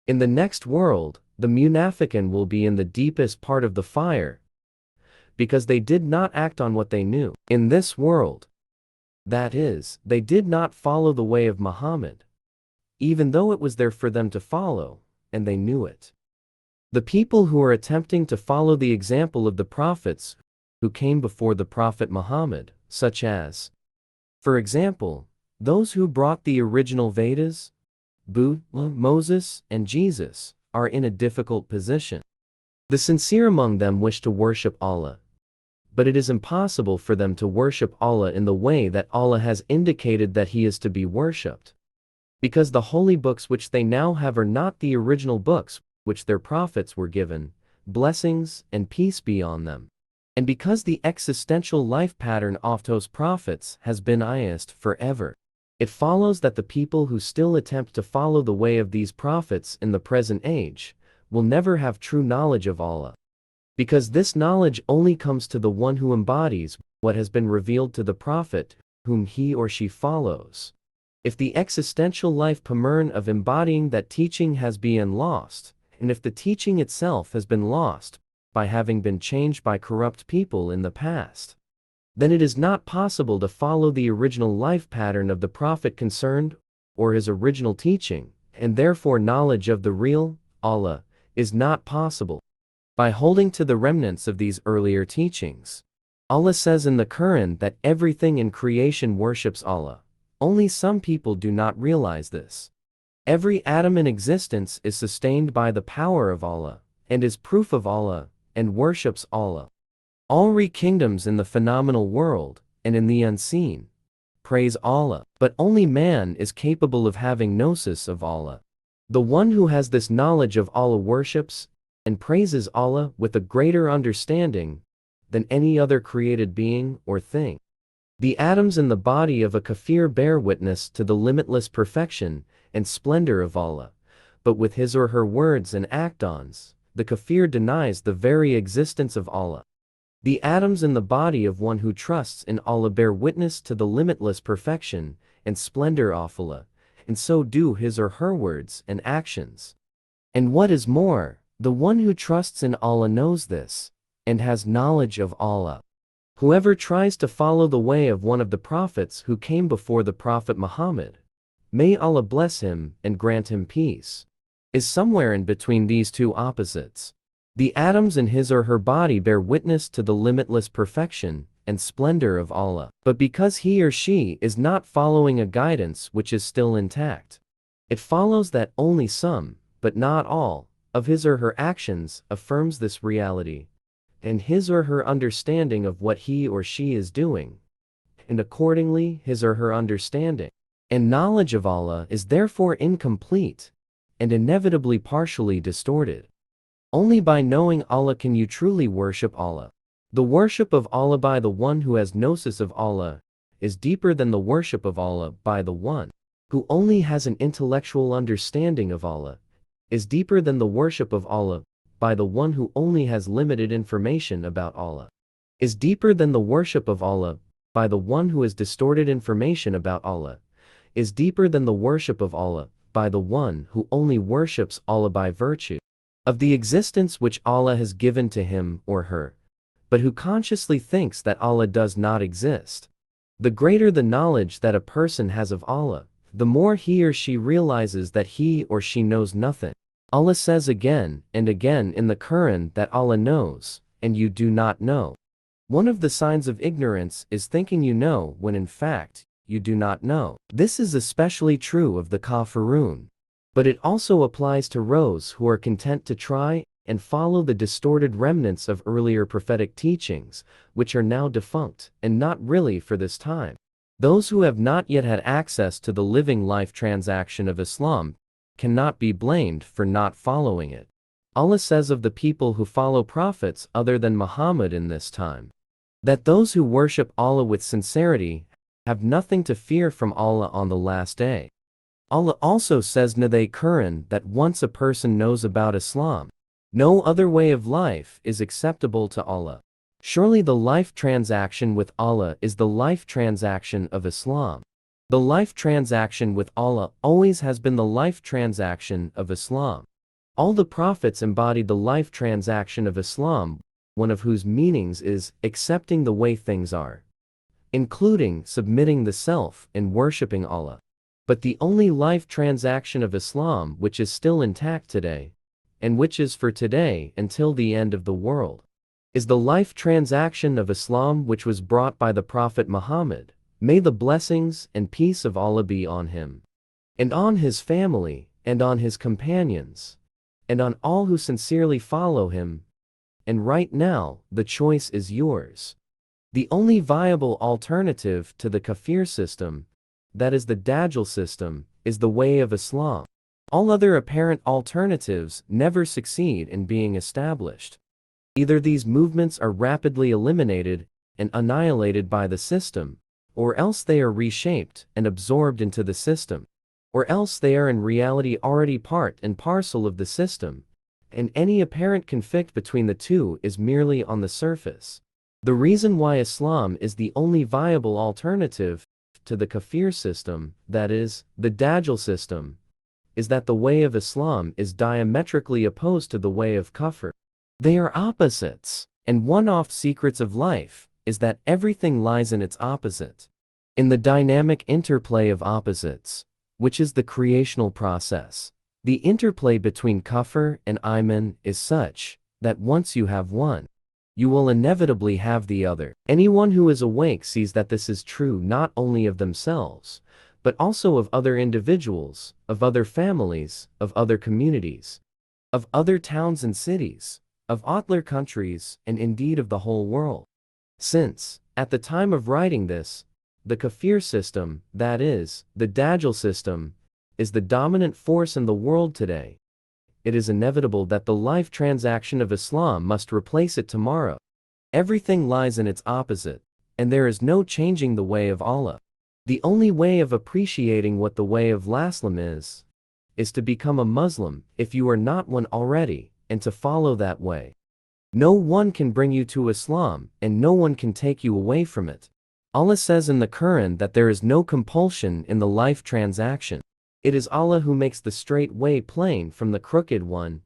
In the next world, the munafiqun will be in the deepest part of the fire, because they did not act on what they knew. In this world, that is, they did not follow the way of Muhammad, even though it was there for them to follow, and they knew it. The people who are attempting to follow the example of the prophets who came before the Prophet Muhammad, such as, for example, those who brought the original Vedas, Buddha, Moses, and Jesus, are in a difficult position. The sincere among them wish to worship Allah, but it is impossible for them to worship Allah in the way that Allah has indicated that He is to be worshipped, because the holy books which they now have are not the original books which their prophets were given, blessings and peace be on them, and because the existential life pattern of those prophets has been biased forever. It follows that the people who still attempt to follow the way of these prophets in the present age will never have true knowledge of Allah, because this knowledge only comes to the one who embodies what has been revealed to the prophet whom he or she follows. If the existential life pattern of embodying that teaching has been lost, and if the teaching itself has been lost by having been changed by corrupt people in the past, then it is not possible to follow the original life pattern of the prophet concerned, or his original teaching, and therefore knowledge of the real Allah is not possible. By holding to the remnants of these earlier teachings, Allah says in the Quran that everything in creation worships Allah. Only some people do not realize this. Every atom in existence is sustained by the power of Allah, and is proof of Allah, and worships Allah. All kingdoms in the phenomenal world, and in the unseen, praise Allah, but only man is capable of having gnosis of Allah. The one who has this knowledge of Allah worships and praises Allah with a greater understanding than any other created being or thing. The atoms in the body of a kafir bear witness to the limitless perfection and splendor of Allah, but with his or her words and actions, the kafir denies the very existence of Allah. The atoms in the body of one who trusts in Allah bear witness to the limitless perfection and splendor of Allah, and so do his or her words and actions. And what is more, the one who trusts in Allah knows this, and has knowledge of Allah. Whoever tries to follow the way of one of the prophets who came before the Prophet Muhammad, may Allah bless him and grant him peace, is somewhere in between these two opposites. The atoms in his or her body bear witness to the limitless perfection and splendor of Allah, but because he or she is not following a guidance which is still intact, it follows that only some, but not all, of his or her actions affirms this reality, and his or her understanding of what he or she is doing, and accordingly his or her understanding and knowledge of Allah is therefore incomplete and inevitably partially distorted. Only by knowing Allah can you truly worship Allah. The worship of Allah by the one who has gnosis of Allah is deeper than the worship of Allah by the one who only has an intellectual understanding of Allah, is deeper than the worship of Allah by the one who only has limited information about Allah, is deeper than the worship of Allah by the one who has distorted information about Allah, is deeper than the worship of Allah by the one who only worships Allah by virtue of the existence which Allah has given to him or her, but who consciously thinks that Allah does not exist. The greater the knowledge that a person has of Allah, the more he or she realizes that he or she knows nothing. Allah says again and again in the Quran that Allah knows, and you do not know. One of the signs of ignorance is thinking you know when in fact, you do not know. This is especially true of the kafirun, but it also applies to those who are content to try and follow the distorted remnants of earlier prophetic teachings, which are now defunct and not really for this time. Those who have not yet had access to the living life transaction of Islam cannot be blamed for not following it. Allah says of the people who follow prophets other than Muhammad in this time, that those who worship Allah with sincerity have nothing to fear from Allah on the last day. Allah also says in the Quran that once a person knows about Islam, no other way of life is acceptable to Allah. Surely the life transaction with Allah is the life transaction of Islam. The life transaction with Allah always has been the life transaction of Islam. All the prophets embodied the life transaction of Islam, one of whose meanings is accepting the way things are, including submitting the self and worshipping Allah. But the only life transaction of Islam which is still intact today, and which is for today until the end of the world, is the life transaction of Islam which was brought by the Prophet Muhammad, may the blessings and peace of Allah be on him, and on his family, and on his companions, and on all who sincerely follow him. And right now, the choice is yours. The only viable alternative to the kafir system, that is the Dajjal system, is the way of Islam. All other apparent alternatives never succeed in being established. Either these movements are rapidly eliminated and annihilated by the system, or else they are reshaped and absorbed into the system, or else they are in reality already part and parcel of the system, and any apparent conflict between the two is merely on the surface. The reason why Islam is the only viable alternative to the kafir system, that is, the Dajjal system, is that the way of Islam is diametrically opposed to the way of kufr. They are opposites, and one-off secrets of life is that everything lies in its opposite, in the dynamic interplay of opposites, which is the creational process. The interplay between kufr and iman is such that once you have one, you will inevitably have the other. Anyone who is awake sees that this is true not only of themselves, but also of other individuals, of other families, of other communities, of other towns and cities, of other countries, and indeed of the whole world. Since, at the time of writing this, the kafir system, that is, the Dajjal system, is the dominant force in the world today, it is inevitable that the life transaction of Islam must replace it tomorrow. Everything lies in its opposite, and there is no changing the way of Allah. The only way of appreciating what the way of Islam is to become a Muslim if you are not one already, and to follow that way. No one can bring you to Islam, and no one can take you away from it. Allah says in the Quran that there is no compulsion in the life transaction. It is Allah who makes the straight way plain from the crooked one,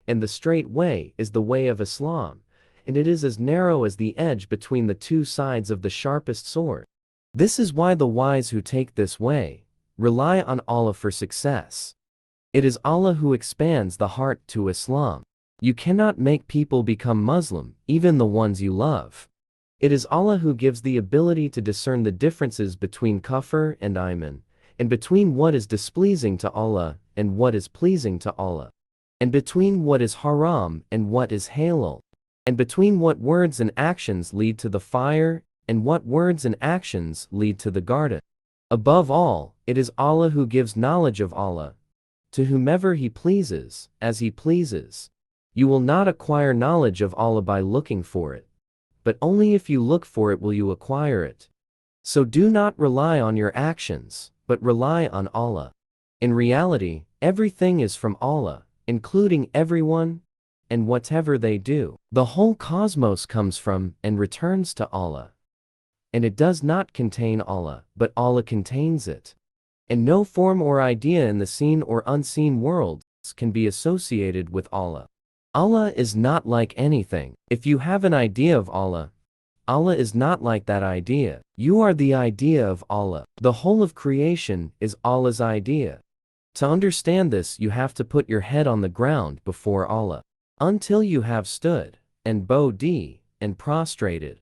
and the straight way is the way of Islam, and it is as narrow as the edge between the two sides of the sharpest sword. This is why the wise who take this way rely on Allah for success. It is Allah who expands the heart to Islam. You cannot make people become Muslim, even the ones you love. It is Allah who gives the ability to discern the differences between kufr and iman, and between what is displeasing to Allah and what is pleasing to Allah, and between what is haram and what is halal, and between what words and actions lead to the fire and what words and actions lead to the garden. Above all, it is Allah who gives knowledge of Allah to whomever He pleases, as He pleases. You will not acquire knowledge of Allah by looking for it, but only if you look for it will you acquire it. So do not rely on your actions, but rely on Allah. In reality, everything is from Allah, including everyone and whatever they do. The whole cosmos comes from and returns to Allah. And it does not contain Allah, but Allah contains it. And no form or idea in the seen or unseen worlds can be associated with Allah. Allah is not like anything. If you have an idea of Allah, Allah is not like that idea. You are the idea of Allah. The whole of creation is Allah's idea. To understand this, you have to put your head on the ground before Allah, until you have stood, and bowed, and prostrated,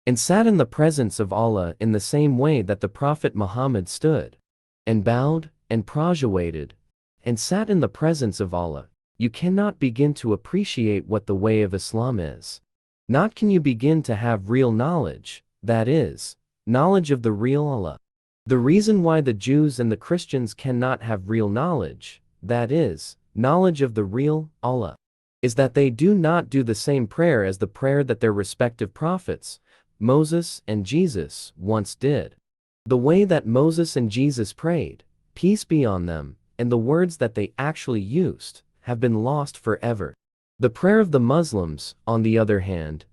and sat in the presence of Allah in the same way that the Prophet Muhammad stood, and bowed, and prostrated, and sat in the presence of Allah. You cannot begin to appreciate what the way of Islam is. Not can you begin to have real knowledge, that is, knowledge of the real Allah. The reason why the Jews and the Christians cannot have real knowledge, that is, knowledge of the real Allah, is that they do not do the same prayer as the prayer that their respective prophets, Moses and Jesus, once did. The way that Moses and Jesus prayed, peace be on them, and the words that they actually used, have been lost forever. The prayer of the Muslims, on the other hand,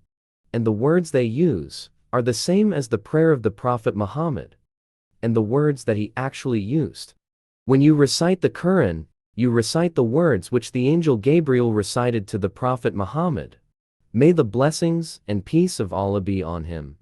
and the words they use, are the same as the prayer of the Prophet Muhammad, and the words that he actually used. When you recite the Quran, you recite the words which the angel Gabriel recited to the Prophet Muhammad, may the blessings and peace of Allah be on him,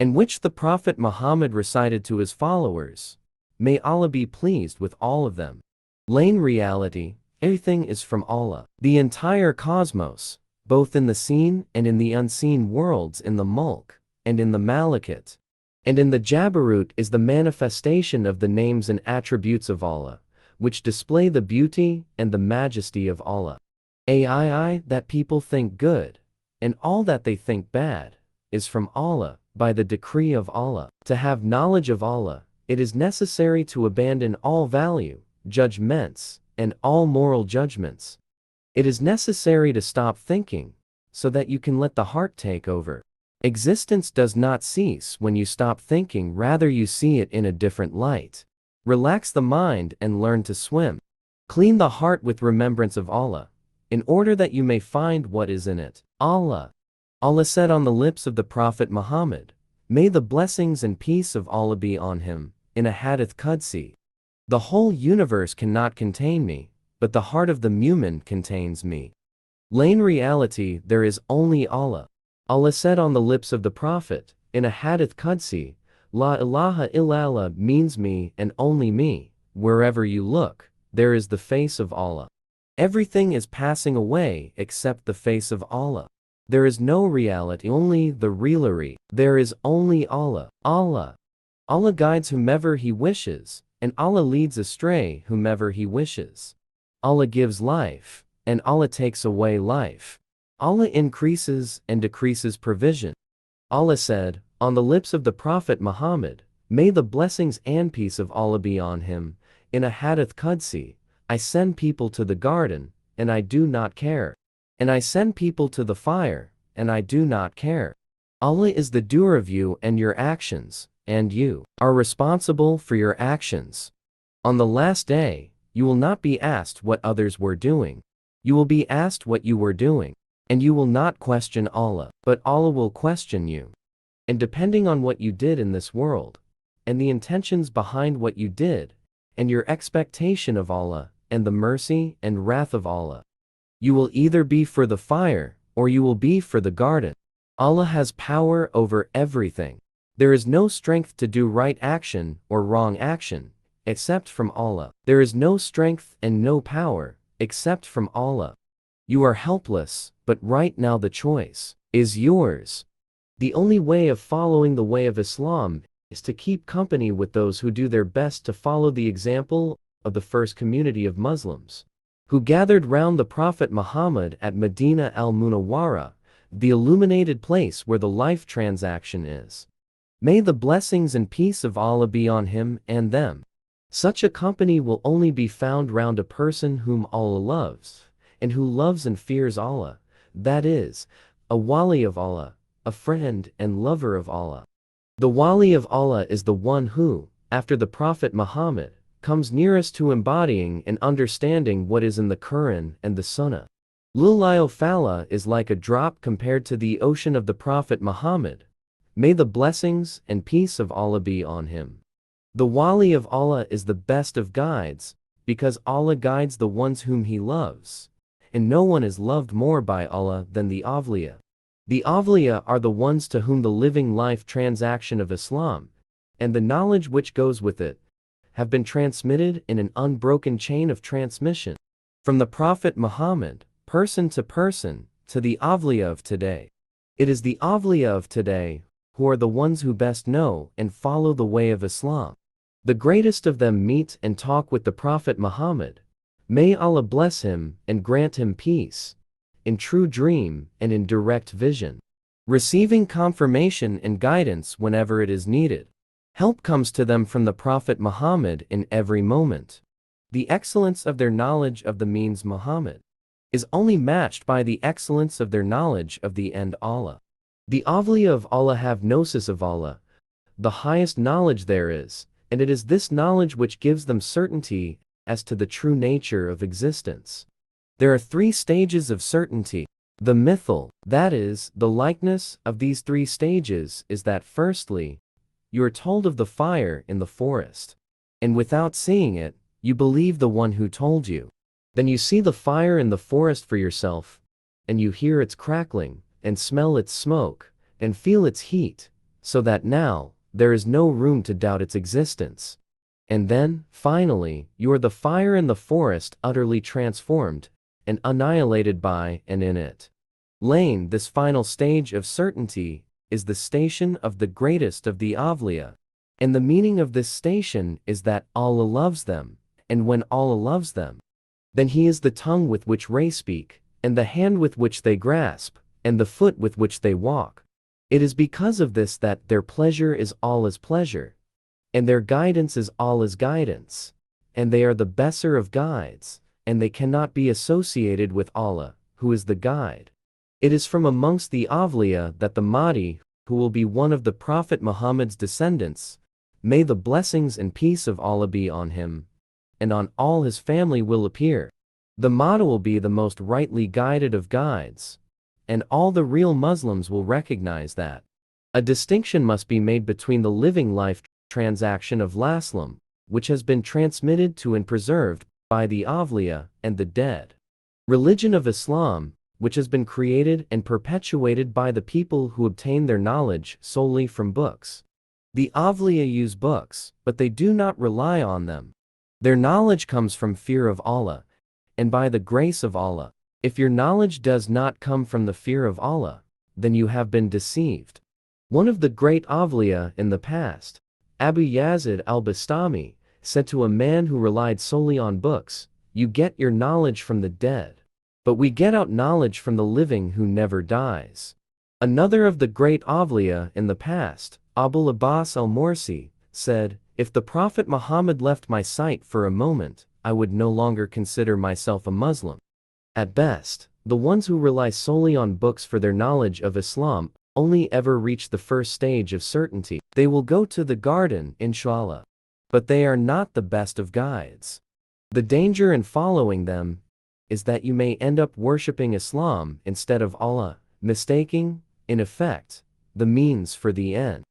and which the Prophet Muhammad recited to his followers, may Allah be pleased with all of them. In reality, everything is from Allah. The entire cosmos, both in the seen and in the unseen worlds, in the Mulk, and in the Malakut, and in the Jabarut, is the manifestation of the names and attributes of Allah, which display the beauty and the majesty of Allah. That people think good, and all that they think bad, is from Allah, by the decree of Allah. To have knowledge of Allah, it is necessary to abandon all value, judgments, and all moral judgments. It is necessary to stop thinking, so that you can let the heart take over. Existence does not cease when you stop thinking, rather you see it in a different light. Relax the mind and learn to swim. Clean the heart with remembrance of Allah, in order that you may find what is in it. Allah said on the lips of the Prophet Muhammad, may the blessings and peace of Allah be on him, in a hadith Qudsi, the whole universe cannot contain me, but the heart of the mu'min contains me. In reality, there is only Allah. Allah said on the lips of the Prophet, in a hadith Qudsi, La ilaha illallah means me and only me. Wherever you look, there is the face of Allah. Everything is passing away except the face of Allah. There is no reality, only the realery. There is only Allah. Allah guides whomever He wishes, and Allah leads astray whomever He wishes. Allah gives life, and Allah takes away life. Allah increases and decreases provision. Allah said, on the lips of the Prophet Muhammad, may the blessings and peace of Allah be on him, in a hadith Qudsi, I send people to the garden, and I do not care. And I send people to the fire, and I do not care. Allah is the doer of you and your actions, and you are responsible for your actions. On the last day, you will not be asked what others were doing. You will be asked what you were doing. And you will not question Allah, but Allah will question you. And depending on what you did in this world, and the intentions behind what you did, and your expectation of Allah, and the mercy and wrath of Allah, you will either be for the fire, or you will be for the garden. Allah has power over everything. There is no strength to do right action or wrong action, except from Allah. There is no strength and no power, except from Allah. You are helpless, but right now the choice is yours. The only way of following the way of Islam is to keep company with those who do their best to follow the example of the first community of Muslims, who gathered round the Prophet Muhammad at Medina al-Munawwara, the illuminated place where the life transaction is. May the blessings and peace of Allah be on him and them. Such a company will only be found round a person whom Allah loves, and who loves and fears Allah, that is, a wali of Allah, a friend and lover of Allah. The wali of Allah is the one who, after the Prophet Muhammad, comes nearest to embodying and understanding what is in the Quran and the Sunnah. Fala is like a drop compared to the ocean of the Prophet Muhammad. May the blessings and peace of Allah be on him. The wali of Allah is the best of guides, because Allah guides the ones whom He loves. And no one is loved more by Allah than the Awliya. The Awliya are the ones to whom the living life transaction of Islam, and the knowledge which goes with it, have been transmitted in an unbroken chain of transmission, from the Prophet Muhammad, person to person, to the Awliya of today. It is the Awliya of today who are the ones who best know and follow the way of Islam. The greatest of them meet and talk with the Prophet Muhammad. May Allah bless him and grant him peace, in true dream and in direct vision, receiving confirmation and guidance whenever it is needed. Help comes to them from the Prophet Muhammad in every moment. The excellence of their knowledge of the means Muhammad is only matched by the excellence of their knowledge of the end Allah. The Awliya of Allah have gnosis of Allah, the highest knowledge there is, and it is this knowledge which gives them certainty as to the true nature of existence. There are 3 stages of certainty. The mithal, that is, the likeness of these 3 stages is that firstly, you are told of the fire in the forest, and without seeing it, you believe the one who told you. Then you see the fire in the forest for yourself, and you hear its crackling, and smell its smoke, and feel its heat, so that now, there is no room to doubt its existence. And then, finally, you are the fire in the forest utterly transformed, and annihilated by and in it. Lane, this final stage of certainty, is the station of the greatest of the Avliya. And the meaning of this station is that Allah loves them, and when Allah loves them, then He is the tongue with which they speak, and the hand with which they grasp, and the foot with which they walk. It is because of this that their pleasure is Allah's pleasure, and their guidance is Allah's guidance, and they are the besser of guides, and they cannot be associated with Allah, who is the guide. It is from amongst the Avliya that the Mahdi, who will be one of the Prophet Muhammad's descendants, may the blessings and peace of Allah be on him, and on all his family, will appear. The Mahdi will be the most rightly guided of guides, and all the real Muslims will recognize that. A distinction must be made between the living life transaction of Laslam, which has been transmitted to and preserved by the Avliya, and the dead religion of Islam, which has been created and perpetuated by the people who obtain their knowledge solely from books. The Avliya use books, but they do not rely on them. Their knowledge comes from fear of Allah, and by the grace of Allah. If your knowledge does not come from the fear of Allah, then you have been deceived. One of the great Avliya in the past, Abu Yazid al-Bastami, said to a man who relied solely on books, "You get your knowledge from the dead, but we get out knowledge from the living who never dies." Another of the great Avliya in the past, Abul Abbas al-Morsi, said, "If the Prophet Muhammad left my sight for a moment, I would no longer consider myself a Muslim." At best, the ones who rely solely on books for their knowledge of Islam only ever reach the first stage of certainty. They will go to the garden, inshallah. But they are not the best of guides. The danger in following them is that you may end up worshipping Islam instead of Allah, mistaking, in effect, the means for the end.